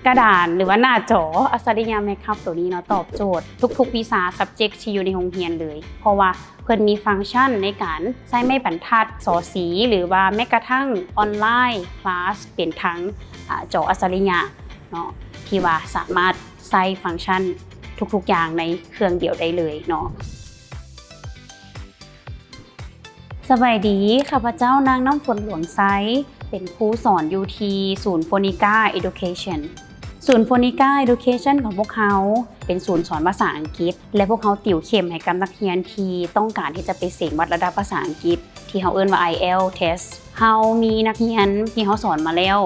กระดานหรือว่าหน้าจออัศริยะแมคคัพตัวนี้เนาะตอบโจทย์ทุกๆวิชา subject ที่อยู่ในโรงเรียนเลยเพราะว่าเพิ่นมีฟังก์ชันในการใช้ไม้บรรทัดสอสีหรือว่าแม้กระทั่งออนไลน์คลาสเป็นทั้งจออัศริยะเนาะที่ว่าสามารถใช้ฟังก์ชันทุกๆอย่างในเครื่องเดียวได้เลยเนาะสวัสดีข้าพเจ้านางน้ำฝนหลวงไซเป็นครูสอนอยู่ที่ศูนย์โฟนิก้า Education ศูนย์โฟนิก้า Education ของพวกเขาเป็นศูนย์สอนภาษาอังกฤษและพวกเขาติวเข้มให้กับนักเรียนที่ต้องการที่จะไปเสกวัดระดับภาษาอังกฤษที่เขาเอิ้นว่า IELTS test เขามีนักเรียนที่เขาสอนมาแล้ว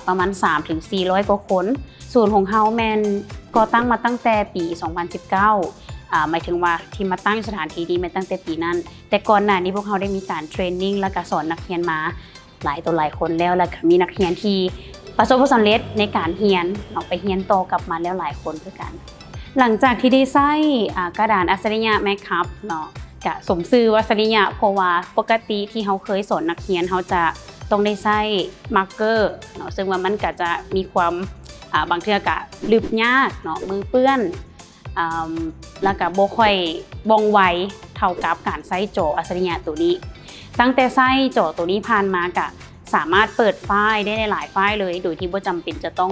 ประมาณ 3-400 กว่าคนศูนย์ของเขาแมนก่อตั้งมาตั้งแต่ปี 2019หมายถึงว่าที่มาตั้งสถานที่นี้มาตั้งแต่ปีนั้นแต่ก่อนหน้านี้พวกเขาได้มีการเทรนนิ่งและก็สอนนักเรียนมาหลายต่อหลายคนแล้วและมีนักเรียนที่ประสบความสำเร็จในการเรียนออกไปเรียนต่อกลับมาแล้วหลายคนด้วยกันหลังจากที่ได้ใช้กระดานอัศริยะแมคคัพเนาะกะสมชื่อว่าอัศริยะเพราะว่าปกติที่เขาเคยสอนนักเรียนเขาจะต้องได้ใช้มาร์กเกอร์เนาะซึ่งว่ามันก็จะมีความบางเทื่อกะลืบยากเนาะมือเปื้อนแล้วก็บ่ค่อยว่องไวเท่ากับการใช้จออัศริยะตัวนี้ตั้งแต่ใช้จอตัวนี้ผ่านมากะสามารถเปิดไฟล์ได้ในหลายไฟล์เลยโดยที่บ่จำเป็นจะต้อง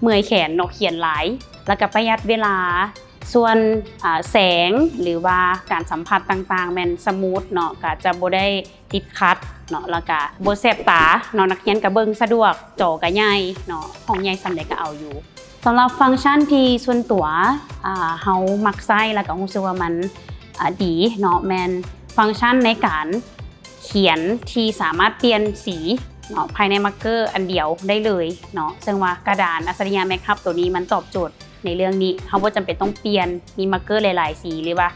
เมื่อยแขนเนาะเขียนหลายแล้วก็ประหยัดเวลาส่วนแสงหรือว่าการสัมผัสต่างๆแม่นสมูทเนาะก็จะบ่ได้ติดขัดเนาะแล้วก็บ่แสบตาเนาะนักเรียนก็เบิ่งสะดวกจอก็ใหญ่เนาะห้องใหญ่ส่ำใดก็เอาอยู่สำหรับฟังก์ชันที่ส่วนตัวเฮามักใช้แล้วก็รู้สึกว่ามันดีเนาะแม่นฟังก์ชันในการเขียนที่สามารถเปลี่ยนสีเนาะภายในมาร์กเกอร์อันเดียวได้เลยเนาะซึ่งว่ากระดานอัศริยะแมคคัพตัวนี้มันตอบโจทย์ในเรื่องนี้เขาบ่จำเป็นต้องเปลี่ยนมีมาร์กเกอร์หลายๆสีหรือว่า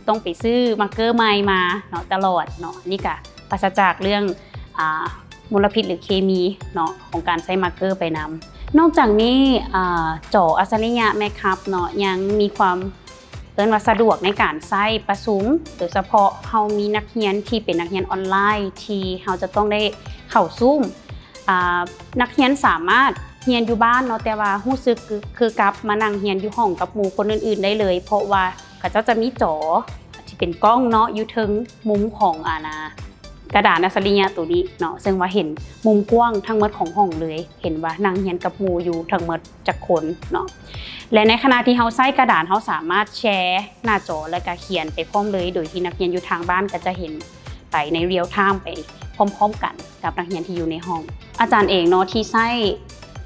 ต้องไปซื้อมาร์กเกอร์ใหม่มาเนาะตลอดเนาะนี่ก็ปราศจากเรื่องมลพิษหรือเคมีเนาะของการใช้มาร์กเกอร์ไปนำนอกจากนี้จออัศริยะแมคคัพเนาะยังมีความว่าสะดวกในการใช้ประชุมโดยเฉพาะเฮามีนักเรียนที่เป็นนักเรียนออนไลน์ที่เฮาจะต้องได้เข้าซูมนักเรียนสามารถเรียนอยู่บ้านเนาะแต่ว่ารู้สึกคือกลับมานั่งเรียนอยู่ห้องกับหมู่คนอื่นๆได้เลยเพราะว่าเขาจะมีจอที่เป็นกล้องเนาะอยู่ถึงมุมของกระดานอัศริยะตัวนี้เนาะซึ่งว่าเห็นมุมกว้างทั้งหมดของห้องเลยเห็นว่านั่งเรียนกับหมู่อยู่ทั้งหมดจักคนเนาะและในขณะที่เฮาใช้กระดานเฮาสามารถแชร์หน้าจอและก็เขียนไปพร้อมเลยโดยที่นักเรียนอยู่ทางบ้านก็จะเห็นไปในเรียลไทม์ไปพร้อมๆกันกับนักเรียนที่อยู่ในห้องอาจารย์เองเนาะที่ใช้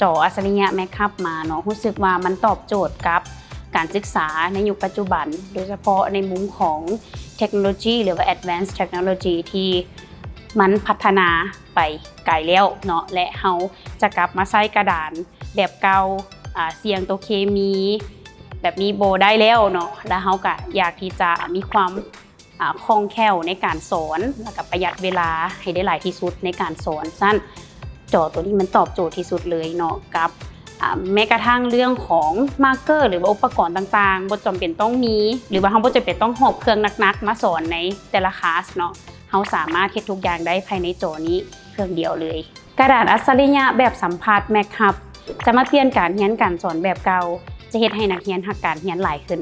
จออัศริยะแมคคัพมาเนาะรู้สึกว่ามันตอบโจทย์กับการศึกษาในยุคปัจจุบันโดยเฉพาะในมุมของเทคโนโลยีหรือว่า advanced technology ที่มันพัฒนาไปไกลแล้วเนาะและเฮาจะกลับมาใช้กระดานแบบเก่าเสี่ยงตัวเคมีแบบนี้โบได้แล้วเนาะแล้วเฮาก็อยากที่จะมีความคล่องแคล่วในการสอนแล้วก็ประหยัดเวลาให้ได้หลายที่สุดในการสอนสั้นจอตัวนี้มันตอบโจทย์ที่สุดเลยเนาะกับแม้กระทั่งเรื่องของมาร์กเกอร์หรือว่าอุปกรณ์ต่างๆบ่จำเป็นต้องมีหรือว่าเฮาบ่จำเป็นต้องหอบเครื่องหนักๆมาสอนในแต่ละคลาสเนาะเฮาสามารถเฮ็ดทุกอย่างได้ภายในจอนี้เครื่องเดียวเลยกระดาษอัศริยะแบบสัมผัสแมคคัพจะมาเปลี่ยนการเรียนการสอนแบบเก่าจะเฮ็ดให้นักเรียนรักการเรียนหลายขึ้น